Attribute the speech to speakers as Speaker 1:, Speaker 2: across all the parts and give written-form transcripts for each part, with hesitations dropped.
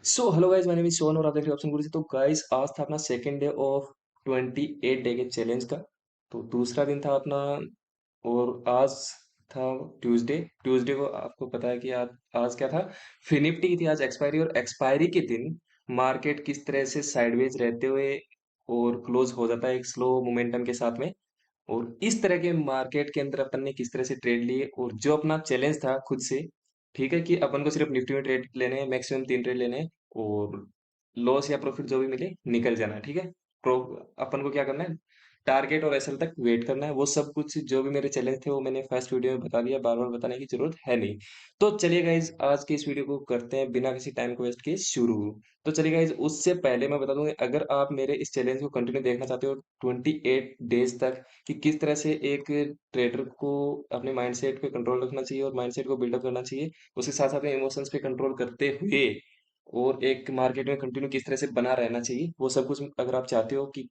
Speaker 1: So hello guys, मैंने भी सोन और आप देख रहे हो ऑप्शन गुरु जी। तो गाइस, आज था अपना सेकंड डे ऑफ 28 डे के चैलेंज का। तो दूसरा दिन था अपना। और आज था ट्यूसडे। ट्यूसडे को आपको पता है कि आज क्या था। फिनिफ्टी की थी आज एक्सपायरी, और एक्सपायरी के दिन मार्केट किस तरह से साइडवेज रहते हुए और क्लोज हो जाता है एक स्लो मोमेंटम के साथ में। और इस तरह के मार्केट के अंदर अपन ने किस तरह से ट्रेड लिए, और जो अपना चैलेंज था खुद से, ठीक है, कि अपन को सिर्फ निफ्टी में ट्रेड लेने हैं, मैक्सिमम 3 ट्रेड लेने हैं, और लॉस या प्रॉफिट जो भी मिले निकल जाना है, ठीक है। प्रो अपन को क्या करना है, टारगेट और एसएल तक वेट करना है। वो सब कुछ जो भी मेरे चैलेंज थे वो मैंने फर्स्ट वीडियो में बता दिया, बार बार बताने की जरूरत है नहीं। तो चलिए गाइज, आज की इस वीडियो को करते हैं बिना किसी टाइम को वेस्ट किए शुरू। तो चलिए गाइज, उससे पहले मैं बता दूं, अगर आप मेरे इस चैलेंज को कंटिन्यू देखना चाहते हो 28 डेज तक, कि किस तरह से एक ट्रेडर को अपने माइंडसेट पे कंट्रोल रखना चाहिए और माइंडसेट को बिल्डअप करना चाहिए, उसके साथ अपने इमोशंस पे कंट्रोल करते हुए, और एक मार्केट में कंटिन्यू किस तरह से बना रहना चाहिए, वो सब कुछ अगर आप चाहते हो कि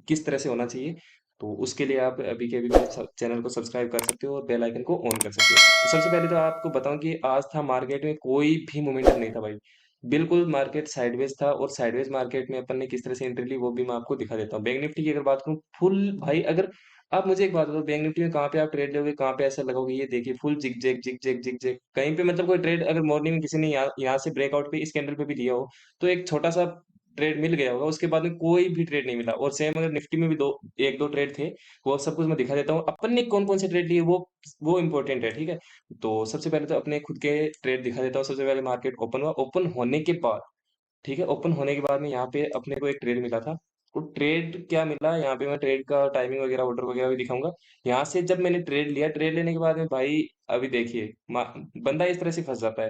Speaker 1: किस तरह से होना चाहिए, तो उसके लिए आप अभी के अभी मेरे चैनल को सब्सक्राइब कर सकते हो और बेल आइकन को ऑन कर सकते हो। तो सबसे पहले तो आपको बताऊं कि आज था मार्केट में कोई भी मोमेंटम नहीं था भाई। बिल्कुल मार्केट साइडवेज था, और साइडवेज मार्केट में अपन ने किस तरह से एंट्री ली वो भी मैं आपको दिखा देता हूँ। बैंक निफ्टी की अगर बात करूँ, फुल भाई, अगर आप मुझे एक बात बताओ, बैंक निफ्टी में कहाँ पे आप ट्रेड लोगे, कहाँ पे ऐसा लगोगे, ये देखिए full zig zag zig zag zig zag कहीं पे, मतलब कोई ट्रेड अगर मॉर्निंग में किसी ने यहाँ से ब्रेकआउट पे इस कैंडल पे भी दिया हो, तो एक छोटा सा ट्रेड मिल गया होगा, उसके बाद में कोई भी ट्रेड नहीं मिला। और सेम अगर निफ्टी में भी दो एक दो ट्रेड थे, वो सब कुछ मैं दिखा देता हूँ। अपन ने कौन कौन से ट्रेड लिए वो इंपॉर्टेंट है, ठीक है। तो सबसे पहले तो अपने खुद के ट्रेड दिखा देता हूँ। सबसे पहले मार्केट ओपन हुआ, ओपन होने के बाद, ठीक है, ओपन होने के बाद में यहाँ पे अपने को एक ट्रेड मिला था। तो ट्रेड क्या मिला, यहाँ पे मैं ट्रेड का टाइमिंग वगैरह ऑर्डर वगैरह भी दिखाऊंगा। यहाँ से जब मैंने ट्रेड लिया, ट्रेड लेने के बाद में भाई, अभी देखिए, बंदा इस तरह से फंस जाता है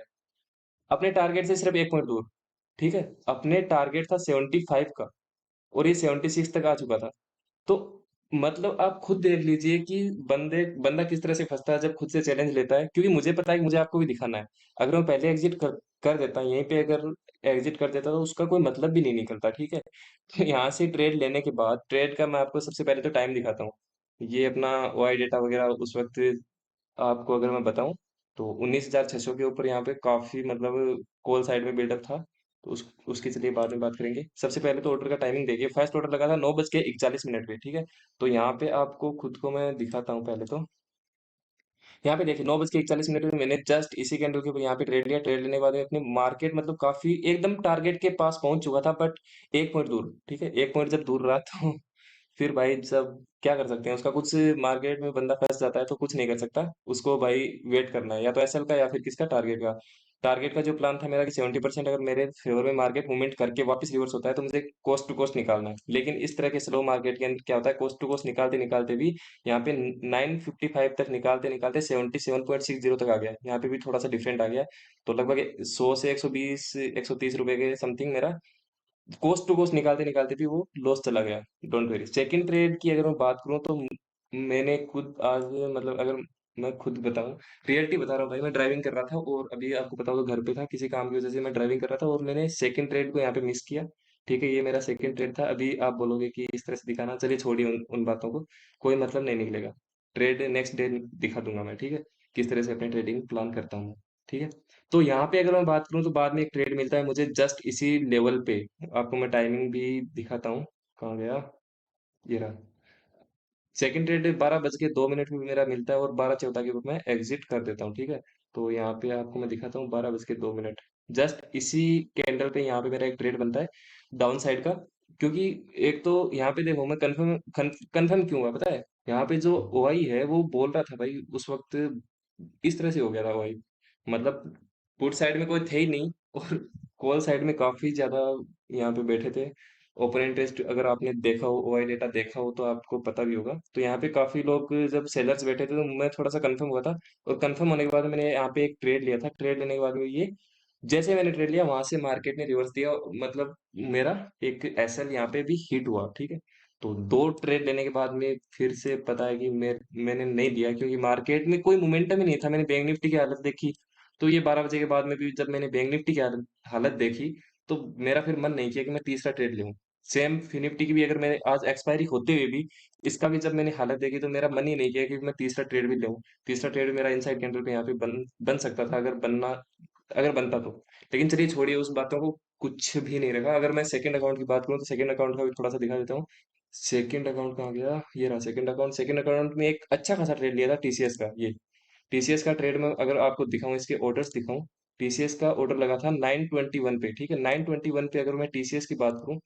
Speaker 1: अपने टारगेट से सिर्फ 1 पॉइंट दूर। ठीक है, अपने टारगेट था 75 का, और ये 76 तक आ चुका था। तो मतलब आप खुद देख लीजिए कि बंदा किस तरह से फंसता है जब खुद से चैलेंज लेता है, क्योंकि मुझे पता है कि मुझे आपको भी दिखाना है। अगर मैं पहले एग्जिट कर देता, यहीं पे अगर एग्जिट कर देता, तो उसका कोई मतलब भी नहीं निकलता, ठीक है। तो यहाँ से ट्रेड लेने के बाद, ट्रेड का मैं आपको सबसे पहले तो टाइम दिखाता हूँ। ये अपना वाई डेटा वगैरह उस वक्त आपको अगर मैं बताऊं, तो 19,600 के ऊपर यहाँ पे काफी, मतलब कॉल साइड में बिल्डअप था। तो उसकी चलिए बाद में बात करेंगे। सबसे पहले तो ऑर्डर का टाइमिंग देखिए, फर्स्ट ऑर्डर लगा था 9:41 पे, ठीक है। तो यहाँ पे आपको खुद को मैं दिखाता हूँ पहले तो। यहाँ पे देखिए 9:41 में मैंने जस्ट इसी कैंडल के ऊपर यहाँ पे ट्रेड लिया। ट्रेड लेने के बाद में अपने मार्केट, मतलब काफी एकदम टारगेट के पास पहुंच चुका था, बट 1 पॉइंट दूर, ठीक है। 1 पॉइंट जब दूर रहा तो फिर भाई सब क्या कर सकते हैं, उसका कुछ, मार्केट में बंदा फंस जाता है तो कुछ नहीं कर सकता उसको भाई। वेट करना है या तो एसएल का या फिर किसका, टारगेट का। टारगेट का जो प्लान था मेरा कि 70% अगर मेरे फेवर में मार्केट मूवमेंट करके वापस रिवर्स होता है तो मुझे कोस्ट टू कोस्ट निकालना है। लेकिन इस तरह के स्लो मार्केट के अंदर क्या होता है, कोस्ट टू कोस्ट निकालते निकालते भी यहाँ पे 955 तक निकालते निकालते 77.60 तक आ गया। यहाँ पे भी थोड़ा सा डिफरेंट आ गया। तो लगभग 100 से 120 130 रुपए के समथिंग मेरा कोस्ट टू कोस्ट निकालते निकालते भी वो लॉस चला गया। Don't worry. सेकंड ट्रेड की अगर मैं बात करूं, तो मैंने खुद आज, मतलब अगर मैं खुद बताऊं, रियलिटी बता रहा हूँ भाई, मैं ड्राइविंग कर रहा था, और अभी आपको पता होगा घर पे था, किसी काम की वजह से मैं ड्राइविंग कर रहा था, और मैंने सेकंड ट्रेड को यहाँ पे मिस किया। ठीक है, ये मेरा सेकंड ट्रेड था। अभी आप बोलोगे कि इस तरह से दिखाना, चलिए छोड़िए उन बातों को, कोई मतलब नहीं निकलेगा। ट्रेड नेक्स्ट डे दिखा दूंगा मैं, ठीक है, किस तरह से अपने ट्रेडिंग प्लान करता हूँ मैं, ठीक है। तो यहाँ पे अगर मैं बात करूँ, तो बाद में एक ट्रेड मिलता है मुझे जस्ट इसी लेवल पे। आपको मैं टाइमिंग भी दिखाता हूँ, कहाँ गया, ये रहा। सेकंड ट्रेड 12:02 में मेरा मिलता है, और 12:14 के ऊपर मैं एग्जिट कर देता हूँ, ठीक है। तो यहाँ पे आपको मैं दिखाता हूँ 12:02, जस्ट इसी कैंडल पे यहाँ पे मेरा एक ट्रेड बनता है डाउन साइड का। क्योंकि एक तो यहाँ पे देखो, मैं कंफर्म कंफर्म क्यों हुआ पता है, यहाँ पे जो ओआई है वो बोल रहा था भाई उस वक्त, इस तरह से हो गया था ओआई, मतलब पुट साइड में कोई थे ही नहीं, और कॉल साइड में काफी ज्यादा यहाँ पे बैठे थे। ओपन इंटरेस्ट अगर आपने देखा हो, ओआई डेटा देखा हो, तो आपको पता भी होगा। तो यहाँ पे काफी लोग जब सेलर्स बैठे थे, तो मैं थोड़ा सा कंफर्म हुआ था। और कंफर्म होने के बाद मैंने यहाँ पे एक ट्रेड लिया था। ट्रेड लेने के बाद में ये, जैसे मैंने ट्रेड लिया, वहां से मार्केट ने रिवर्स दिया, मतलब मेरा एक एसएल यहाँ पे भी हिट हुआ, ठीक है। तो दो ट्रेड लेने के बाद में फिर से पता है कि मैंने नहीं लिया, क्योंकि मार्केट में कोई मोमेंटम ही नहीं था। मैंने बैंक निफ्टी की हालत देखी, तो ये 12 बजे के बाद में भी जब मैंने बैंक निफ्टी की हालत देखी, तो मेरा फिर मन नहीं किया कि मैं तीसरा ट्रेड लूं। सेम फिनिफ्टी की भी, अगर मैंने आज एक्सपायरी होते हुए भी इसका भी जब मैंने हालत देखी, तो मेरा मन ही नहीं किया कि मैं तीसरा ट्रेड भी लूं। तीसरा ट्रेड मेरा इनसाइड कैंडल पे यहाँ पे बन बन सकता था, अगर बनना अगर बनता तो। लेकिन चलिए छोड़िए उस बातों को, कुछ भी नहीं रखा। अगर मैं सेकंड अकाउंट की बात करूँ तो सेकंड अकाउंट का भी थोड़ा सा दिखा देता हूँ। सेकंड अकाउंट कहाँ गया, ये रहा सेकंड अकाउंट। सेकंड अकाउंट में एक अच्छा खासा ट्रेड लिया था टीसीएस का। ये टीसीएस का ट्रेड में अगर आपको दिखाऊं, इसके ऑर्डर्स दिखाऊं, टीसीएस का ऑर्डर लगा था 921 पे, ठीक है। 921 पे अगर मैं टीसीएस की बात करूं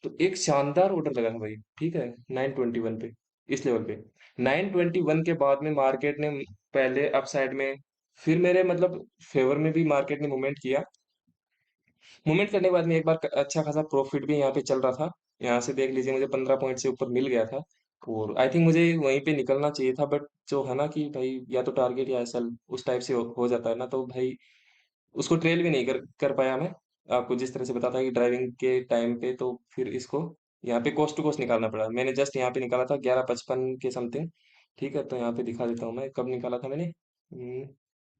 Speaker 1: तो एक शानदार ऑर्डर लगा था भाई, ठीक है। 921 पे, इस लेवल पे 921 के बाद में मार्केट ने पहले अपसाइड में, फिर मेरे मतलब फेवर में भी मार्केट ने मूवमेंट किया। मूवमेंट करने के बाद में एक बार अच्छा खासा प्रॉफिट भी यहाँ पे चल रहा था। यहाँ से देख लीजिए मुझे 15 पॉइंट से ऊपर मिल गया था। और आई थिंक मुझे वहीं पे निकलना चाहिए था, बट जो है ना कि भाई या तो टारगेट या एसएल उस टाइप से हो जाता है ना, तो भाई उसको ट्रेल भी नहीं कर पाया मैं। आपको जिस तरह से बताता कि ड्राइविंग के टाइम पे, तो फिर इसको यहाँ पे कोस्ट टू कोस्ट निकालना पड़ा। मैंने जस्ट यहाँ पे निकाला था 11:55 के समथिंग, ठीक है। तो यहाँ पे दिखा देता हूँ मैं कब निकाला था मैंने।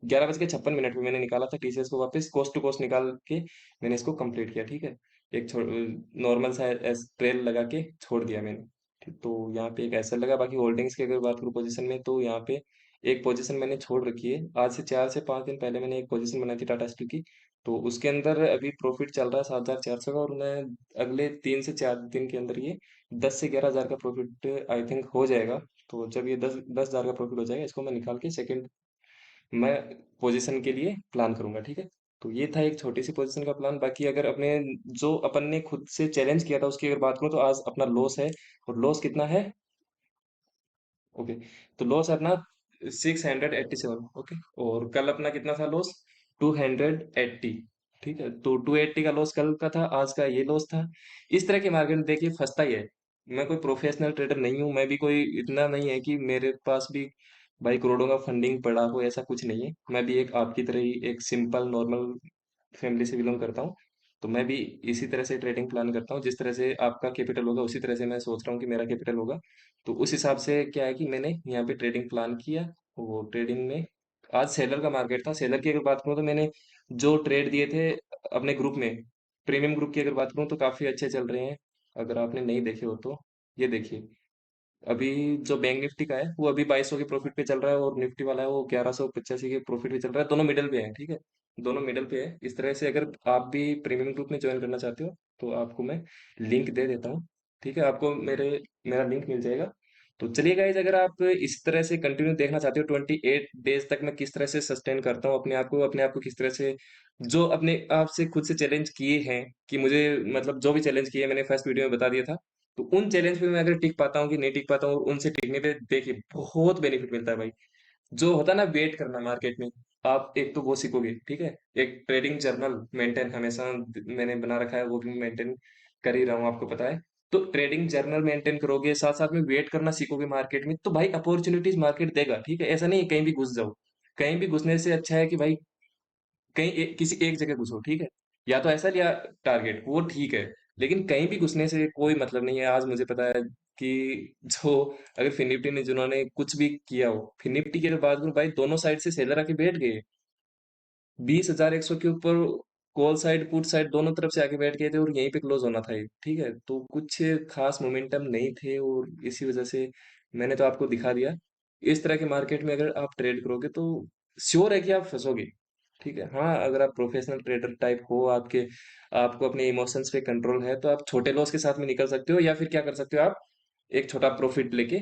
Speaker 1: 11:56 पे मैंने निकाला था टीसीएस को, वापस कोस्ट टू कोस्ट निकाल के मैंने इसको कंप्लीट किया, ठीक है। एक नॉर्मल सा ट्रेल लगा के छोड़ दिया मैंने, ठीक। तो यहाँ पे एक ऐसा लगा। बाकी होल्डिंग्स की अगर बात करूँ पोजीशन में, तो यहाँ पे एक पोजीशन मैंने छोड़ रखी है। आज से 4 से 5 दिन पहले मैंने एक पोजीशन बनाई थी टाटा स्टील की। तो उसके अंदर अभी प्रॉफिट चल रहा है 7,400 का, और मैं अगले 3 से 4 दिन के अंदर ये 10 से 11 हज़ार का प्रॉफिट आई थिंक हो जाएगा। तो जब ये 10 10 हज़ार का प्रॉफिट हो जाएगा, इसको मैं निकाल के सेकंड मैं पोजीशन के लिए प्लान करूंगा, ठीक है। तो ये था एक छोटी सी पोजीशन का प्लान। बाकी अगर अपने जो अपन ने खुद से चैलेंज किया था उसकी अगर बात करूं, तो आज अपना लॉस है। और लॉस कितना है, ओके। तो लॉस है अपना 687, ओके। और कल अपना कितना था लॉस, 280, ठीक है। तो 280 का लॉस कल का था, आज का ये लॉस था। इस तरह के मार्केट में देखिए फंसता ही है। मैं कोई प्रोफेशनल ट्रेडर नहीं हूँ, मैं भी कोई इतना नहीं है कि मेरे पास भी भाई करोड़ों का फंडिंग पड़ा हो, ऐसा कुछ नहीं है। मैं भी एक आपकी तरह ही एक सिंपल नॉर्मल फैमिली से बिलोंग करता हूँ। तो मैं भी इसी तरह से ट्रेडिंग प्लान करता हूँ, जिस तरह से आपका कैपिटल होगा उसी तरह से मैं सोच रहा हूँ कि मेरा कैपिटल होगा। तो उस हिसाब से क्या है कि मैंने यहाँ पे ट्रेडिंग प्लान किया। वो ट्रेडिंग में आज सेलर का मार्केट था। सेलर की अगर बात करूँ तो मैंने जो ट्रेड दिए थे अपने ग्रुप में, प्रीमियम ग्रुप की अगर बात करूँ तो काफ़ी अच्छे चल रहे हैं। अगर आपने नहीं देखे हो तो ये देखिए। अभी जो बैंक निफ्टी का है वो अभी 2200 के प्रॉफिट पे चल रहा है, और निफ्टी वाला है वो 1185 के प्रॉफिट पे चल रहा है। दोनों मिडल पे है, ठीक है। दोनों मिडल पे है। इस तरह से अगर आप भी प्रीमियम ग्रुप में ज्वाइन करना चाहते हो तो आपको मैं लिंक दे देता हूँ, ठीक है। आपको मेरा लिंक मिल जाएगा। तो चलिए गाइज, अगर आप इस तरह से कंटिन्यू देखना चाहते हो 28 डेज तक मैं किस तरह से सस्टेन करता हूँ अपने आप को किस तरह से, जो अपने आप से खुद से चैलेंज किए हैं कि मुझे मतलब जो भी चैलेंज किए मैंने फर्स्ट वीडियो में बता दिया था। तो उन चैलेंज पे मैं अगर टिक पाता हूँ कि नहीं टिक पाता हूँ, और उनसे टिकने पे देखिए बहुत बेनिफिट मिलता है भाई। जो होता है ना वेट करना मार्केट में, आप एक तो वो सीखोगे, ठीक है। एक ट्रेडिंग जर्नल मेंटेन हमेशा मैंने बना रखा है, वो भी मेंटेन कर ही रहा हूँ, आपको पता है। तो ट्रेडिंग जर्नल मेंटेन करोगे, साथ साथ में वेट करना सीखोगे मार्केट में, तो भाई अपॉर्चुनिटीज मार्केट देगा, ठीक है। ऐसा नहीं है कहीं भी घुस जाओ। कहीं भी घुसने से अच्छा है कि भाई कहीं किसी एक जगह घुसो, ठीक है। या तो ऐसा लिया टारगेट, वो ठीक है। लेकिन कहीं भी घुसने से कोई मतलब नहीं है। आज मुझे पता है कि जो अगर फिन निफ्टी ने जिन्होंने कुछ भी किया हो, फिन निफ्टी की अगर बात करूं भाई, दोनों साइड से सेलर आके बैठ गए। 20,100 के ऊपर कॉल साइड पुट साइड दोनों तरफ से आके बैठ गए थे, और यहीं पे क्लोज होना था ये, ठीक है। तो कुछ खास मोमेंटम नहीं थे, और इसी वजह से मैंने तो आपको दिखा दिया। इस तरह के मार्केट में अगर आप ट्रेड करोगे तो श्योर है कि आप फंसोगे, ठीक है। हाँ, अगर आप प्रोफेशनल ट्रेडर टाइप हो, आपको अपने इमोशंस पे कंट्रोल है, तो आप छोटे लॉस के साथ में निकल सकते हो, या फिर क्या कर सकते हो आप एक छोटा प्रॉफिट लेके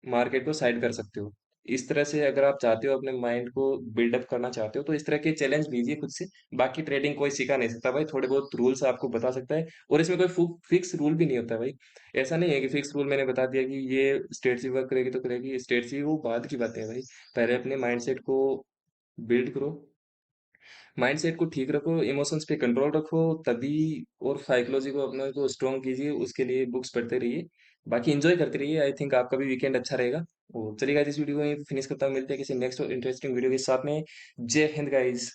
Speaker 1: मार्केट को साइड कर सकते हो। इस तरह से अगर आप चाहते हो अपने माइंड को बिल्डअप करना चाहते हो, तो इस तरह के चैलेंज लीजिए खुद से। बाकी ट्रेडिंग कोई सिखा नहीं सकता भाई, थोड़े बहुत रूल्स आपको बता सकता है। और इसमें कोई फिक्स रूल भी नहीं होता भाई। ऐसा नहीं है कि फिक्स रूल मैंने बता दिया कि ये स्टेट सी वर्क करेगी तो करेगी, स्टेट सी वो बाद की बातें हैं भाई। पहले अपने माइंडसेट को बिल्ड करो, माइंडसेट को ठीक रखो, इमोशंस पे कंट्रोल रखो, तभी। और साइकोलॉजी को अपने को स्ट्रॉन्ग कीजिए, उसके लिए बुक्स पढ़ते रहिए। बाकी एंजॉय करते रहिए, आई थिंक आपका भी वीकेंड अच्छा रहेगा। और चलिए गाइस, इस वीडियो को फिनिश करता हूँ, मिलते हैं किसी नेक्स्ट और इंटरेस्टिंग वीडियो के साथ में। जय हिंद गाइस।